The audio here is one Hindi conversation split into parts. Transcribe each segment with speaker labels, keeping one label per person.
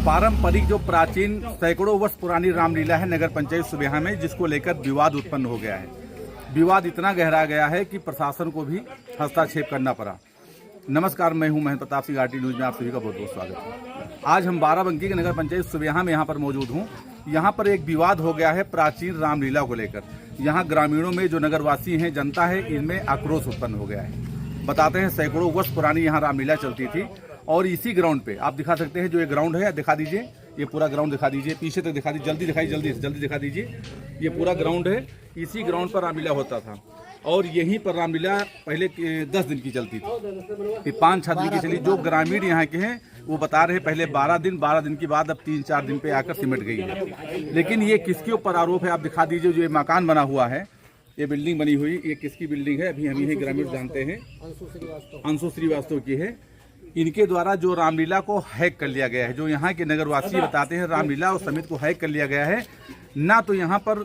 Speaker 1: पारंपरिक जो प्राचीन सैकड़ों वर्ष पुरानी रामलीला है नगर पंचायत सुबेहा में, जिसको लेकर विवाद उत्पन्न हो गया है। विवाद इतना गहरा गया है कि प्रशासन को भी हस्तक्षेप करना पड़ा। नमस्कार, मैं हूं महेंद्र प्रताप सिंह, आरटी न्यूज में आप सभी का बहुत बहुत स्वागत है। आज हम बाराबंकी के नगर पंचायत सुबेहा में यहाँ पर मौजूद हूँ। यहाँ पर एक विवाद हो गया है प्राचीन रामलीला को लेकर। यहाँ ग्रामीणों में जो नगरवासी हैं, जनता है, इनमें आक्रोश उत्पन्न हो गया है। बताते हैं सैकड़ों वर्ष पुरानी यहाँ रामलीला चलती थी और इसी ग्राउंड पे आप दिखा सकते हैं, जो ये ग्राउंड है, दिखा दीजिए, ये पूरा ग्राउंड दिखा दीजिए, पीछे तक दिखा दीजिए, जल्दी दिखाइए, जल्दी दिखा दीजिए। ये पूरा ग्राउंड है, इसी ग्राउंड पर रामलीला होता था और यहीं पर रामलीला पहले 10 दिन की चलती थी, 5-6 दिन की चली। जो ग्रामीण यहाँ के हैं वो बता रहे हैं पहले 12 दिन के बाद अब 3-4 दिन पे आकर सिमट गई है। लेकिन ये किसके ऊपर आरोप है आप दिखा दीजिए। जो ये मकान बना हुआ है, ये बिल्डिंग बनी हुई, ये किसकी बिल्डिंग है अभी हम यही ग्रामीण जानते हैं, अंशु श्रीवास्तव की है। इनके द्वारा जो रामलीला को हैक कर लिया गया है, जो यहाँ के नगरवासी बताते हैं रामलीला और समिति को हैक कर लिया गया है। ना तो यहाँ पर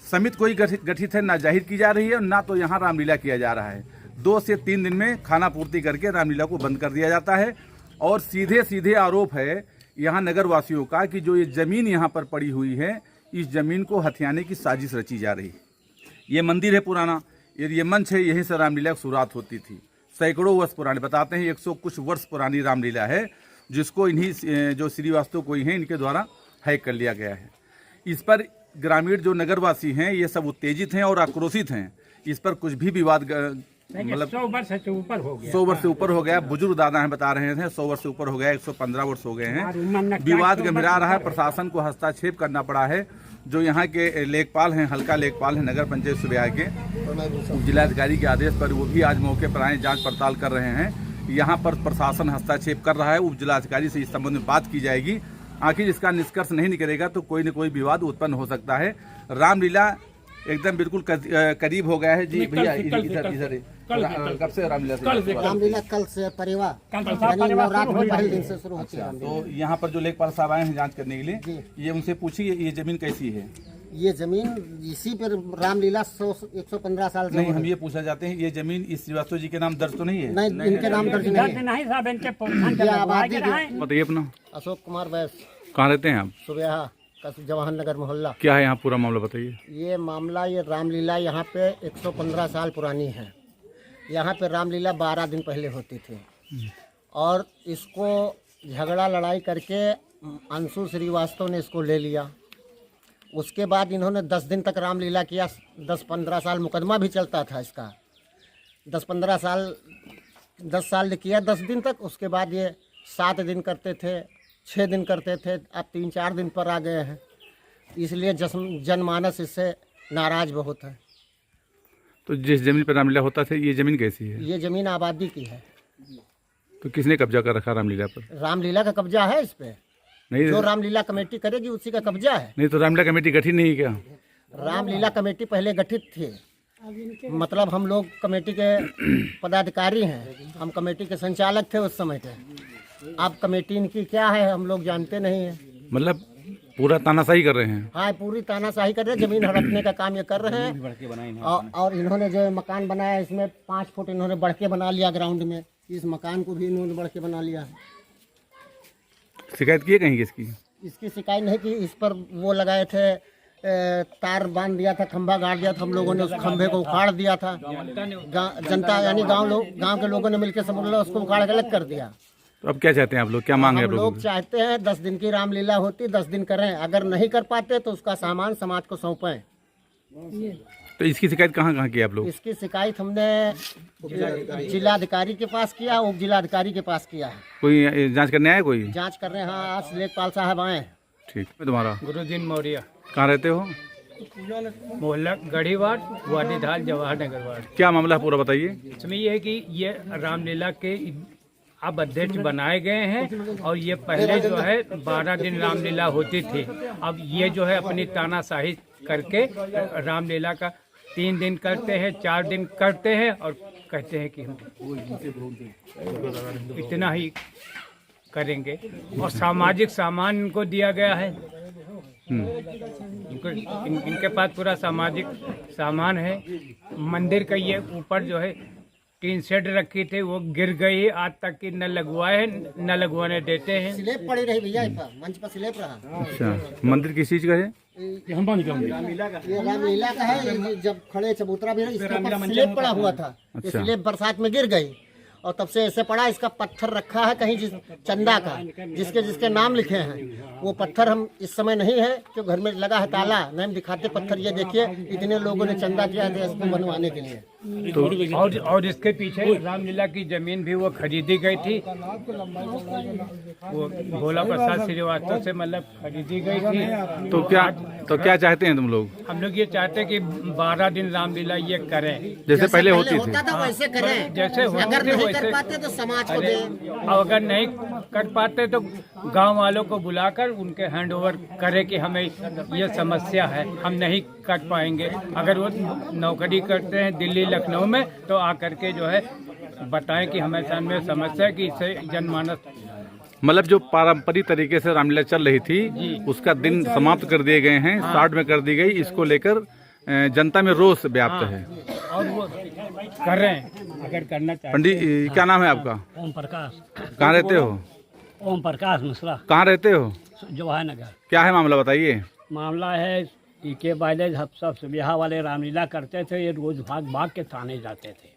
Speaker 1: समिति कोई गठित है, ना जाहिर की जा रही है, ना तो यहाँ रामलीला किया जा रहा है। 2 से 3 दिन में खाना पूर्ति करके रामलीला को बंद कर दिया जाता है। और सीधे आरोप है यहाँ नगरवासियों का कि जो ये जमीन यहाँ पर पड़ी हुई है, इस जमीन को हथियाने की साजिश रची जा रही है। ये मंदिर है पुराना, ये मंच है, यहीं से रामलीला की शुरुआत होती थी। सैकड़ों वर्ष पुरानी, बताते हैं 100 कुछ वर्ष पुरानी रामलीला है, जिसको इन्हीं जो श्रीवास्तव कोई हैं, इनके द्वारा हैक कर लिया गया है। इस पर ग्रामीण जो नगरवासी हैं ये सब उत्तेजित हैं और आक्रोशित हैं। इस पर कुछ भी विवाद मतलब
Speaker 2: 100 वर्ष से ऊपर हो गया,
Speaker 1: 100 वर्ष से ऊपर हो गया। बुजुर्ग दादा हैं बता रहे थे 100 वर्ष से ऊपर हो गया, 115 वर्ष हो गए हैं। विवाद गंभीरा रहा है, प्रशासन को हस्तक्षेप करना पड़ा है। जो यहाँ के लेखपाल हैं, हल्का लेखपाल हैं नगर पंचायत सुबेहा के, जिलाधिकारी के आदेश पर वो भी आज मौके पर आए, जांच पड़ताल कर रहे हैं। यहाँ पर प्रशासन हस्तक्षेप कर रहा है। उप जिलाधिकारी से इस संबंध में बात की जाएगी। आखिर इसका निष्कर्ष नहीं निकलेगा तो कोई न कोई विवाद उत्पन्न हो सकता है। रामलीला एकदम बिल्कुल करीब हो गया है जी भैया। इधर कब से
Speaker 3: रामलीला कल से परिवार पहले दिन से शुरू होती है।
Speaker 1: तो यहाँ पर जो लेखपाल साहब आए हैं जांच करने के लिए, ये उनसे पूछिए ये जमीन कैसी है।
Speaker 3: ये जमीन इसी पर रामलीला 115 साल से
Speaker 1: नहीं, हम ये पूछना चाहते हैं, ये जमीन इस श्रीवास्तव जी के नाम दर्ज तो नहीं है?
Speaker 3: नहीं, इनके नाम दर्ज नहीं
Speaker 1: है। बताइए अपना।
Speaker 3: अशोक कुमार बैस।
Speaker 1: कहाँ रहते हैं आप?
Speaker 3: सुबेहा जवाहर नगर मोहल्ला।
Speaker 1: क्या है यहाँ पूरा मामला बताइए।
Speaker 3: ये मामला, ये रामलीला यहाँ पे 115 साल पुरानी है। यहाँ पे रामलीला 12 दिन पहले होती थी और इसको झगड़ा लड़ाई करके अंशु श्रीवास्तव ने इसको ले लिया। उसके बाद इन्होंने 10 दिन तक रामलीला किया। 10-15 साल मुकदमा भी चलता था इसका। 10-15 साल 10 साल किया 10 दिन तक। उसके बाद ये 7 दिन करते थे, 6 दिन करते थे, अब 3-4 दिन पर आ गए हैं। इसलिए जनमानस इससे नाराज बहुत है।
Speaker 1: तो जिस जमीन पर रामलीला होता था, ये जमीन कैसी है?
Speaker 3: ये जमीन आबादी की है।
Speaker 1: तो किसने कब्जा कर रखा रामलीला पर?
Speaker 3: रामलीला का कब्जा है इस पे।
Speaker 1: नहीं,
Speaker 3: जो रामलीला कमेटी करेगी उसी का कब्जा है।
Speaker 1: नहीं तो रामलीला कमेटी गठित नहीं है क्या?
Speaker 3: रामलीला कमेटी पहले गठित थी, मतलब हम लोग कमेटी के पदाधिकारी हैं, हम कमेटी के संचालक थे उस समय के। अब कमेटी इनकी क्या है हम लोग जानते नहीं है।
Speaker 1: मतलब पूरा तानाशाही कर रहे हैं?
Speaker 3: हाँ, पूरी तानाशाही कर रहे हैं, जमीन हड़पने का काम ये कर रहे हैं। और इन्होंने जो मकान बनाया इसमें 5 फुट इन्होंने बढ़ के बना लिया ग्राउंड में। इस मकान को भी इन्होंने बढ़ के बना लिया।
Speaker 1: शिकायत की है कहीं इसकी? इसकी
Speaker 3: शिकायत नहीं की। इस पर वो लगाए थे, तार बांध दिया था, खंभा गाड़ दिया था, हम लोगों ने उस खंभे को उखाड़ दिया था। जनता यानी गांव के लोगों ने मिलकर समझ लो उसको उखाड़ के अलग कर दिया।
Speaker 1: तो अब क्या चाहते हैं आप लोग, क्या मांग है आप
Speaker 3: लोग? चाहते हैं 10 दिन की रामलीला होती, 10 दिन करें। अगर नहीं कर पाते तो उसका सामान समाज को सौंपें।
Speaker 1: तो इसकी शिकायत कहाँ की आप लोग?
Speaker 3: इसकी शिकायत हमने जिलाधिकारी के पास किया, उप जिलाधिकारी के पास किया है।
Speaker 1: कोई जांच करने आया? कोई
Speaker 3: जांच कर रहे हैं। हाँ, आज लेखपाल साहब आए।
Speaker 1: ठीक है। तुम्हारा?
Speaker 2: गुरुदीन मौर्य।
Speaker 1: कहाँ रहते हो?
Speaker 2: मोहल्ला गढ़ीवाड़, वाडीधाल, जवाहर नगर वार्ड।
Speaker 1: क्या मामला है पूरा बताइए।
Speaker 2: इसमें ये है कि ये रामलीला के अब अध्यक्ष बनाए गए हैं और ये पहले जो है 12 दिन रामलीला होती थी। अब ये जो है अपनी तानाशाही करके रामलीला का 3 दिन करते हैं, 4 दिन करते हैं और कहते हैं कि हम इतना ही करेंगे। और सामाजिक सामान इनको दिया गया है। इनके पास पूरा सामाजिक सामान है। मंदिर का ये ऊपर जो है टीन शेड रखी थी वो गिर गई, आज तक की न लगवाए न लगवाने देते हैं।
Speaker 3: स्लेब पड़ी रही भैया, मंच पर स्लेब रहा।
Speaker 1: अच्छा, मंदिर किस चीज का है?
Speaker 3: ये रामलीला का है। ये जब खड़े चबूतरा भी है, इसके ऊपर स्लेब पड़ा हुआ था। ये
Speaker 1: अच्छा।
Speaker 3: स्लेब बरसात में गिर गई और तब से ऐसे पड़ा। इसका पत्थर रखा है कहीं चंदा का, जिसके जिसके नाम लिखे हैं। वो पत्थर हम इस समय नहीं है, क्यों घर में लगा है ताला, नहीं हम दिखाते पत्थर। ये देखिए, इतने लोगों ने चंदा किया है इसको बनवाने के लिए।
Speaker 2: तो और इसके पीछे रामलीला की जमीन भी वो खरीदी गई थी, वो भोला प्रसाद श्रीवास्तव से मतलब खरीदी गई थी।
Speaker 1: तो क्या चाहते हैं तुम लोग? हम
Speaker 2: लोग ये चाहते हैं कि 12 दिन रामलीला ये करें,
Speaker 1: जैसे पहले होती थी,
Speaker 3: था वैसे करें।
Speaker 2: जैसे
Speaker 3: अगर नहीं कर पाते तो समाज को दे,
Speaker 2: और अगर नहीं कर पाते तो गांव वालों को बुलाकर उनके हैंड ओवर करे कि हमें ये समस्या है, हम नहीं कर पाएंगे। अगर वो नौकरी करते हैं दिल्ली लखनऊ में तो आकर के जो है बताएं कि हमें सामने समस्या है कि इससे जनमानस
Speaker 1: मतलब जो पारंपरिक तरीके से रामलीला चल रही थी उसका दिन समाप्त कर दिए गए हैं, स्टार्ट में कर दी गई। इसको लेकर जनता में रोष व्याप्त है
Speaker 2: और वो कर रहे हैं, अगर करना चाहते।
Speaker 1: पंडित क्या नाम है आपका?
Speaker 4: ओम प्रकाश।
Speaker 1: कहाँ रहते हो?
Speaker 4: ओम प्रकाश मिश्रा,
Speaker 1: कहाँ रहते हो?
Speaker 4: जवाहर नगर।
Speaker 1: क्या है मामला बताइए।
Speaker 4: मामला है के पहले सब बिहार वाले रामलीला करते थे, ये रोज भाग भाग के थाने जाते थे,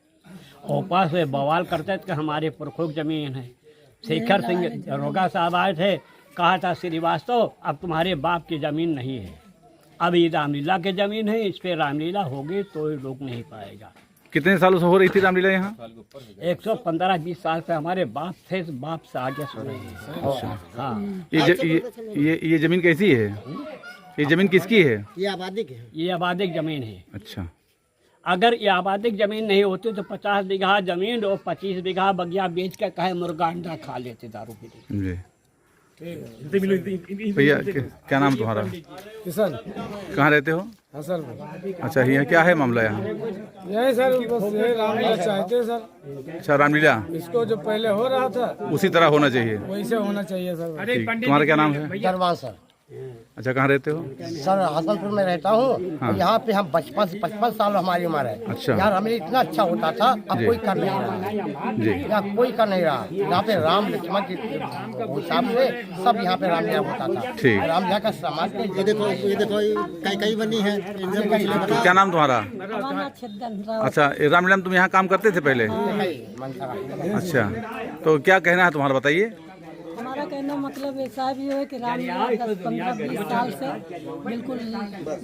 Speaker 4: ओपा से बवाल करते थे कि हमारे पुरखों की जमीन है। शेखर सिंह रोगा साहब आए थे, कहा था श्रीवास्तव अब तुम्हारे बाप की जमीन नहीं है, अब ये रामलीला की जमीन है, इस पे रामलीला होगी तो ये रोक नहीं पाएगा।
Speaker 1: कितने सालों से हो रही थी रामलीला यहाँ?
Speaker 4: 115-20 साल से हमारे बाप थे, बाप से आगे सो रही है। हाँ,
Speaker 1: ये जमीन कैसी है? ये जमीन किसकी है?
Speaker 3: ये आबादी की है।
Speaker 4: ये आबादी जमीन है।
Speaker 1: अच्छा,
Speaker 4: अगर ये आबादी जमीन नहीं होती तो 50 बीघा जमीन और 25 बीघा बगिया बेच के कहे मुर्गा अंडा खा लेते, दारू पी लेते।
Speaker 1: भैया क्या नाम तुम्हारा?
Speaker 5: किशन।
Speaker 1: कहाँ रहते हो?
Speaker 5: हसन।
Speaker 1: अच्छा, यहाँ क्या है मामला यहाँ?
Speaker 5: यही सर, बस यही रामलीला चाहते सर।
Speaker 1: अच्छा, रामलीला
Speaker 5: इसको जो पहले हो रहा था
Speaker 1: उसी तरह होना चाहिए।
Speaker 5: वैसे होना चाहिए सर।
Speaker 1: ठीक। तुम्हारा क्या नाम है?
Speaker 3: दरबार सर।
Speaker 1: अच्छा, कहाँ रहते हो?
Speaker 3: सर हसनपुर में रहता हूँ।
Speaker 1: हाँ।
Speaker 3: यहाँ पे हम 55 साल हमारी उम्र है।
Speaker 1: अच्छा।
Speaker 3: यहाँ रामलीला इतना अच्छा होता था, अब कोई कर नहीं रहा
Speaker 1: जी।
Speaker 3: यहाँ कोई कर नहीं रहा। यहाँ पे राम लक्ष्मण के हिसाब से सब यहाँ पे रामलीला होता था।
Speaker 1: ठीक।
Speaker 3: रामलीला का समाज के ये देखो कई बनी है।
Speaker 1: तो क्या नाम तुम्हारा? अच्छा, रामलीला में तुम यहाँ काम करते थे पहले? अच्छा, तो क्या कहना है तुम्हारा, बताइए।
Speaker 6: हमारा कहना मतलब ऐसा भी है कि रामलीला 10-15-20 साल से बिल्कुल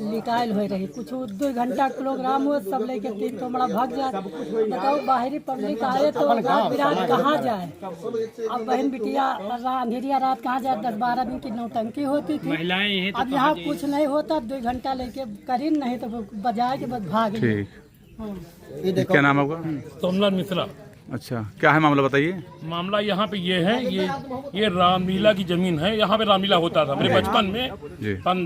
Speaker 6: लिटाइल हो रही। कुछ 2 घंटा प्रोग्राम हो, सब लेके 3 तोमड़ा भाग जाए। बताओ बाहरी पब्लिक आए तो रात बिरात कहाँ जाए? अब बहन बिटिया अंधेरिया रात कहाँ जाए? 10-12 दिन की नौटंकी होती थी। अब यहाँ कुछ नहीं होता, 2 घंटा लेके करी नहीं तो बजाए के बस भाग।
Speaker 1: ठीक। क्या नाम होगा?
Speaker 7: सोमनाथ मिश्रा।
Speaker 1: अच्छा, क्या है मामला बताइए।
Speaker 7: मामला यहाँ पे ये है, ये रामलीला की जमीन है। यहाँ पे रामलीला होता था मेरे बचपन में,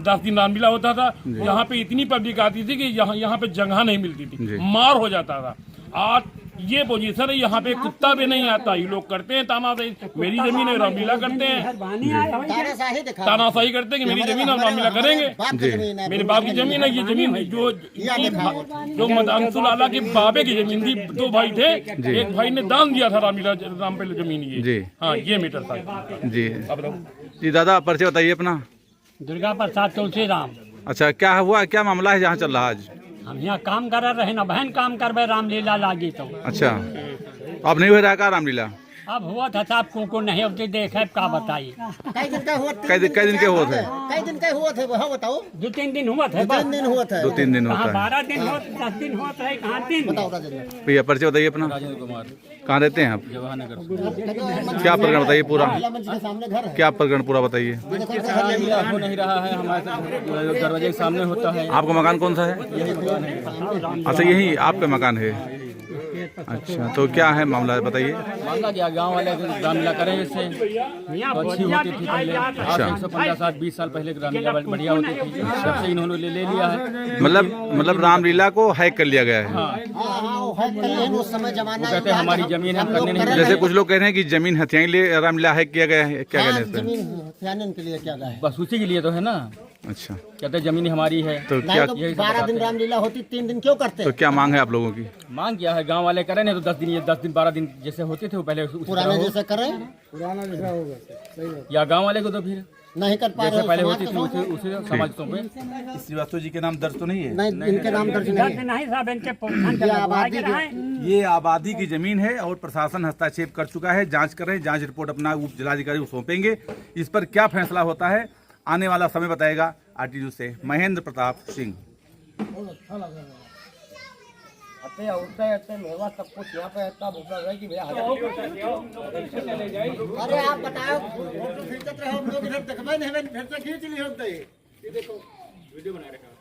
Speaker 7: 10 दिन रामलीला होता था। यहाँ पे इतनी पब्लिक आती थी कि यहाँ पे जगह नहीं मिलती थी, मार हो जाता था। आज ये पोजीशन है, यहाँ पे कुत्ता भी नहीं आता। ये लोग करते हैं तानाशाही, मेरी जमीन है रामलीला करते हैं, तानाशाही करते हैं कि मेरी जमीन हम रामलीला करेंगे। मेरे बाप की जमीन है, ये जमीन है जो अंशु लाला के बाबे की जमीन थी। 2 भाई थे, एक भाई ने दान दिया था रामलीला राम पे जमीन। ये हाँ, ये मीटर था
Speaker 1: जी। जी दादा, परिचय बताइए अपना।
Speaker 4: दुर्गा प्रसाद तुलसी राम।
Speaker 1: अच्छा, क्या हुआ, क्या मामला है जहाँ चल रहा आज?
Speaker 4: हम यहाँ काम कर रहे ना बहन, काम करबे रामलीला लागी तो।
Speaker 1: अच्छा, अब नहीं हो रहा का रामलीला?
Speaker 4: अब हुआ था साहब को नहीं होती, देखे का बताइए।
Speaker 3: कई दिन का हुआ थे?
Speaker 1: कई दिन के हुए थे?
Speaker 3: कई दिन का हुआ थे वहाँ बताओ।
Speaker 4: 2-3 दिन हुआ था।
Speaker 3: 2-3 दिन हुआ था।
Speaker 1: 2-3 दिन होता है।
Speaker 4: 12 दिन हुआ, 10 दिन हुआ था, कहाँ 3?
Speaker 1: भैया परिचय बताइए अपना। कहाँ रहते हैं आप?
Speaker 7: जवाहर नगर।
Speaker 1: क्या प्रकरण बताइए पूरा,
Speaker 3: सामने घर है।
Speaker 1: क्या प्रकरण पूरा बताइए।
Speaker 7: हो नहीं रहा है, हमारे दरवाजे के सामने होता है।
Speaker 1: आपका मकान कौन सा है? अच्छा, यही आपका मकान है। अच्छा, तो क्या है मामला बताइए।
Speaker 7: मामला क्या, गांव वाले रामलीला करें इससे अच्छी होती थी पहले। आज 115-20 साल पहले रामलीला बढ़िया होती थी, सबसे इन्होंने ले लिया है।
Speaker 1: मतलब रामलीला को हैक कर लिया गया है।
Speaker 3: उस समय जमाना
Speaker 7: कहते हैं हमारी जमीन हम करने नहीं।
Speaker 1: जैसे कुछ लोग कह रहे हैं कि जमीन हथियाने के लिए रामलीला हैक किया गया है, क्या कहने से?
Speaker 3: जमीन हथियाने के लिए क्या है?
Speaker 7: बस उसी के लिए तो है ना,
Speaker 1: अच्छा,
Speaker 8: कहते जमीन हमारी है।
Speaker 1: तो
Speaker 3: नहीं
Speaker 1: क्या
Speaker 3: तो 12 दिन रामलीला होती, 3 दिन क्यों करते?
Speaker 1: तो क्या मांग है आप लोगों की?
Speaker 8: मांग किया है गांव वाले करें नहीं तो 10 दिन, ये 10 दिन 12 दिन जैसे होते थे वो पहले उसी
Speaker 3: पुराने
Speaker 8: तरह हो।
Speaker 3: जैसे करें,
Speaker 5: पुराना जैसा होगा सही बात।
Speaker 8: या गांव वाले को तो फिर
Speaker 3: नहीं कर पा रहे
Speaker 8: जैसे
Speaker 3: हो,
Speaker 8: पहले
Speaker 3: समाज
Speaker 8: होती
Speaker 3: के
Speaker 8: थी
Speaker 3: साथ।
Speaker 8: उसे समाज पे।
Speaker 1: इस श्रीवास्तव जी के नाम दर्ज तो नहीं है?
Speaker 3: नहीं, इनके नाम दर्ज नहीं है।
Speaker 4: नहीं साहब, इनके
Speaker 3: ये आबादी के
Speaker 1: ये आबादी की जमीन है और प्रशासन हस्तक्षेप कर चुका है। जांच कर रहे हैं, जांच रिपोर्ट अपना उप जिलाधिकारी को सौंपेंगे। इस पर क्या फैसला होता है आने वाला समय बताएगा। आरटी न्यूज़ से महेंद्र प्रताप सिंह।
Speaker 3: अरे आप बताओ, फोटो खींचते रहो, हम लोग इधर देखबे नहीं, फिर से खींच ली होते। ये देखो वीडियो बना रखा है।